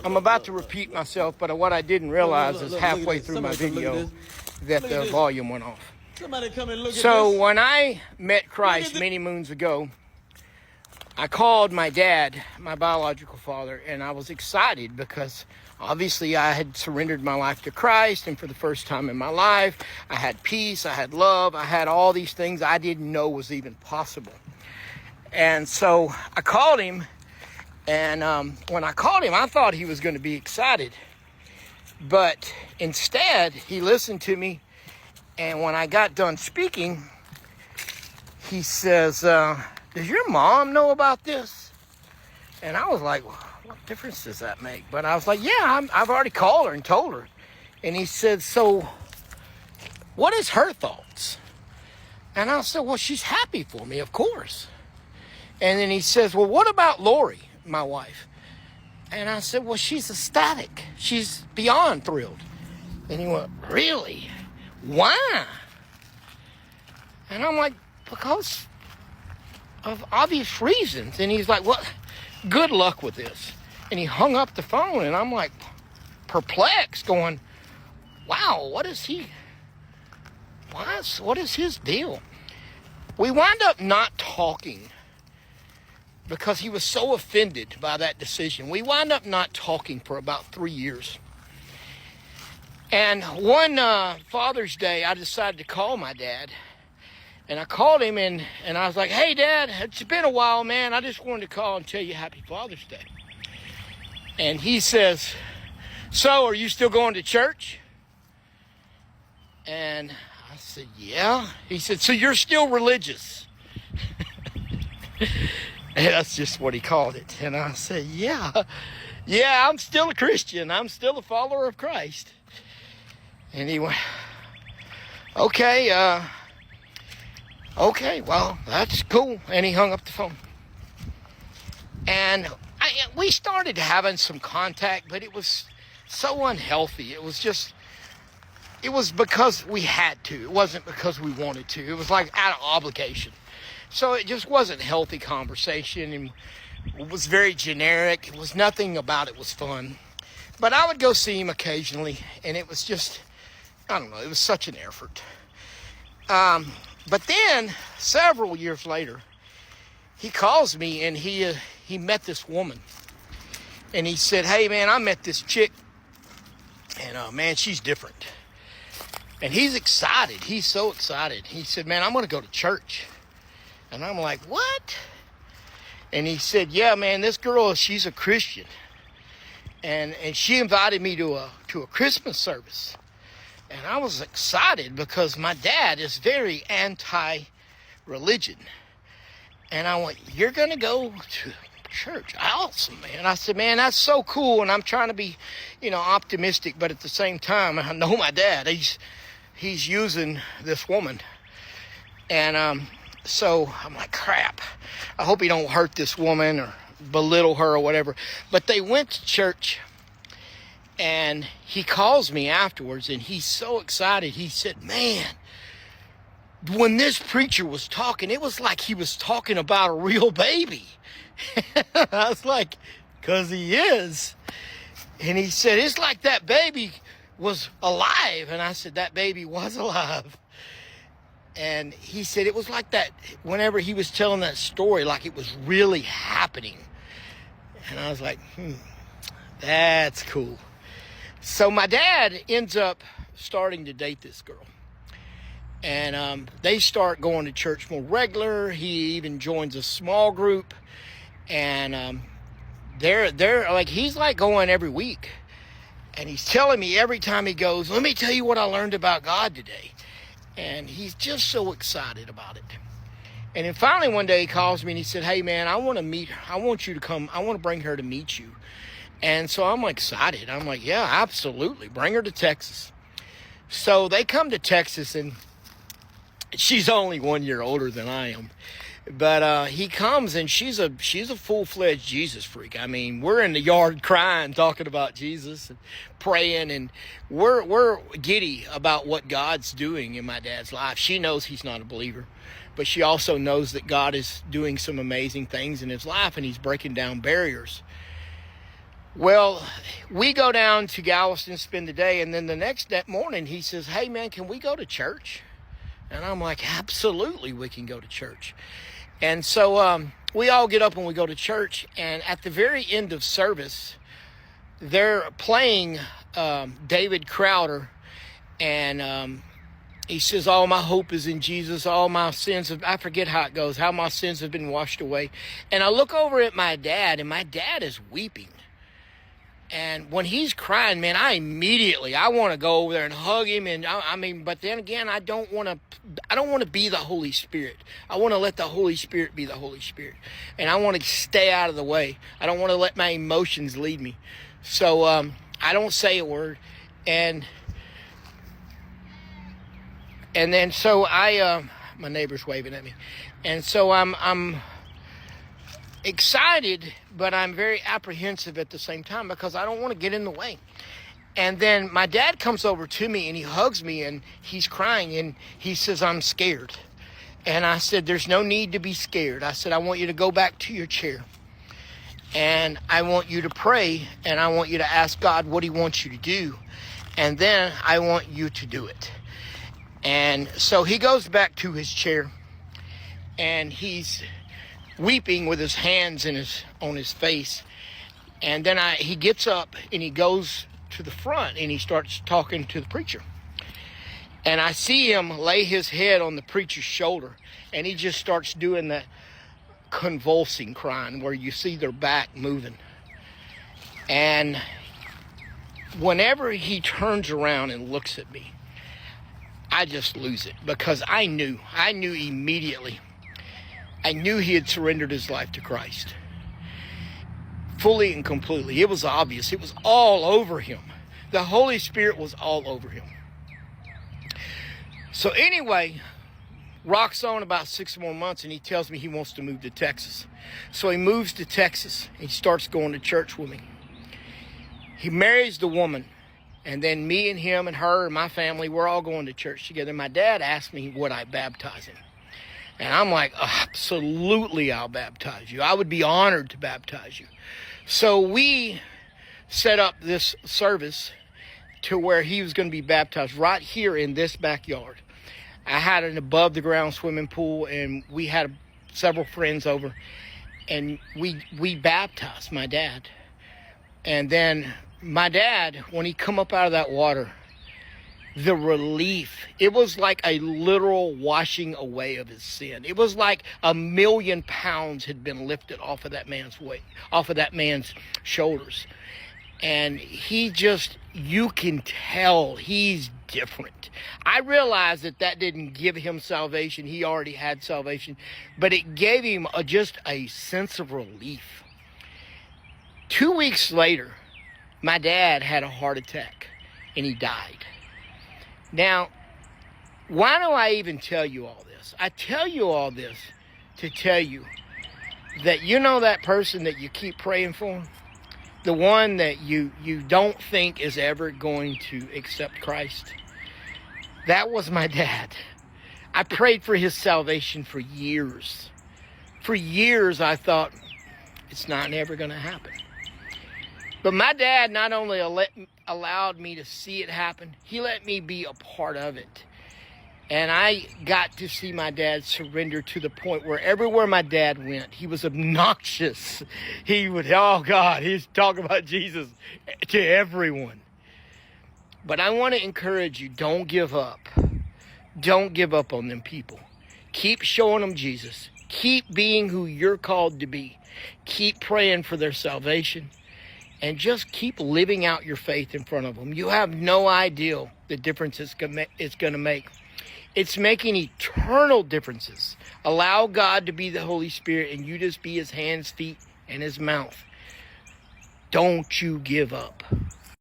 I'm about to repeat myself, but what I didn't realize is halfway through my video that the volume went off. Somebody come and look at this. So when I met Christ many moons ago, I called my dad, my biological father, and I was excited because obviously I had surrendered my life to Christ, and for the first time in my life, I had peace, I had love, I had all these things I didn't know was even possible. And so I called him, and when I called him, I thought he was going to be excited. But instead, he listened to me, and when I got done speaking, he says, does your mom know about this? And I was like, well, what difference does that make? But I was like, yeah, I've already called her and told her. And he said, so what is her thoughts? And I said, well, she's happy for me, of course. And then he says, well, what about Lori, my wife? And I said, well, she's ecstatic. She's beyond thrilled. And he went, really? Why? And I'm like, because of obvious reasons. And he's like, well, good luck with this. And he hung up the phone, and I'm like perplexed, going, wow, what is his deal? We wound up not talking because he was so offended by that decision. We wound up not talking for about 3 years. And one Father's Day, I decided to call my dad. And I called him, and I was like, hey, Dad, it's been a while, man. I just wanted to call and tell you Happy Father's Day. And he says, so are you still going to church? And I said, yeah. He said, so you're still religious? And that's just what he called it. And I said, yeah, I'm still a Christian. I'm still a follower of Christ. And he went, okay, well, that's cool. And he hung up the phone. And we started having some contact, but it was so unhealthy. It was because we had to. It wasn't because we wanted to. It was like out of obligation. So it just wasn't healthy conversation, and it was very generic. It was nothing about it was fun. But I would go see him occasionally, and it was just, I don't know, it was such an effort. But then, several years later, he calls me, and he met this woman. And he said, hey, man, I met this chick, and, man, she's different. And he's excited. He's so excited. He said, man, I'm going to go to church. And I'm like, what? And he said, yeah, man, this girl, she's a Christian. And she invited me to a Christmas service. And I was excited because my dad is very anti-religion. And I went, you're going to go to church? Awesome, man. I said, man, that's so cool. And I'm trying to be, optimistic. But at the same time, I know my dad. He's using this woman. And so I'm like, crap. I hope he don't hurt this woman or belittle her or whatever. But they went to church. And he calls me afterwards, and he's so excited. He said, man, when this preacher was talking, it was like he was talking about a real baby. I was like, because he is. And he said, it's like that baby was alive. And I said, that baby was alive. And he said it was like that whenever he was telling that story, like it was really happening. And I was like, that's cool. So my dad ends up starting to date this girl. And they start going to church more regular. He even joins a small group. And they're like, he's like going every week. And he's telling me every time he goes, let me tell you what I learned about God today. And he's just so excited about it. And then finally one day he calls me and he said, hey man, I want to meet her. I want you to come. I want to bring her to meet you. And so I'm excited. I'm like, yeah, absolutely. Bring her to Texas. So they come to Texas, and she's only 1 year older than I am. But he comes, and she's a full-fledged Jesus freak. I mean, we're in the yard crying, talking about Jesus and praying, and we're giddy about what God's doing in my dad's life. She knows he's not a believer, but she also knows that God is doing some amazing things in his life, and he's breaking down barriers. Well, we go down to Galveston, spend the day, and then the next morning he says, hey man, can we go to church? And I'm like, absolutely, we can go to church. And so we all get up and we go to church, and at the very end of service, they're playing David Crowder, and he says, all my hope is in Jesus, all my sins, I forget how it goes, how my sins have been washed away. And I look over at my dad, and my dad is weeping. And when he's crying, man, I want to go over there and hug him. And I mean, but then again, I don't want to be the Holy Spirit. I want to let the Holy Spirit be the Holy Spirit. And I want to stay out of the way. I don't want to let my emotions lead me. So I don't say a word. And then so my neighbor's waving at me. And so I'm excited, but I'm very apprehensive at the same time because I don't want to get in the way. And then my dad comes over to me and he hugs me and he's crying and he says, I'm scared. And I said, there's no need to be scared. I said, I want you to go back to your chair and I want you to pray and I want you to ask God what he wants you to do. And then I want you to do it. And so he goes back to his chair and he's weeping with his hands on his face. And then he gets up and he goes to the front and he starts talking to the preacher. And I see him lay his head on the preacher's shoulder and he just starts doing that convulsing crying where you see their back moving. And whenever he turns around and looks at me, I just lose it because I knew immediately. I knew he had surrendered his life to Christ. Fully and completely. It was obvious. It was all over him. The Holy Spirit was all over him. So anyway, rocks on about 6 more months and he tells me he wants to move to Texas. So he moves to Texas and he starts going to church with me. He marries the woman. And then me and him and her and my family, we're all going to church together. My dad asked me, would I baptize him? And I'm like, absolutely, I'll baptize you. I would be honored to baptize you. So we set up this service to where he was going to be baptized right here in this backyard. I had an above-the-ground swimming pool, and we had several friends over, and we baptized my dad. And then my dad, when he come up out of that water, the relief, it was like a literal washing away of his sin. It was like 1,000,000 pounds had been lifted off of that man's weight, off of that man's shoulders. And he just, you can tell he's different. I realized that didn't give him salvation. He already had salvation, but it gave him just a sense of relief. 2 weeks later, my dad had a heart attack and he died. Now, why do I even tell you all this? I tell you all this to tell you that you know that person that you keep praying for, the one that you don't think is ever going to accept Christ. That was my dad. I prayed for his salvation for years. For years I thought, it's not ever going to happen. But my dad not only allowed me to see it happen, he let me be a part of it. And I got to see my dad surrender to the point where everywhere my dad went, he was obnoxious. He would, oh God, he's talking about Jesus to everyone. But I want to encourage you, don't give up. Don't give up on them people. Keep showing them Jesus. Keep being who you're called to be. Keep praying for their salvation. And just keep living out your faith in front of them. You have no idea the difference it's going to make. It's making eternal differences. Allow God to be the Holy Spirit and you just be his hands, feet, and his mouth. Don't you give up.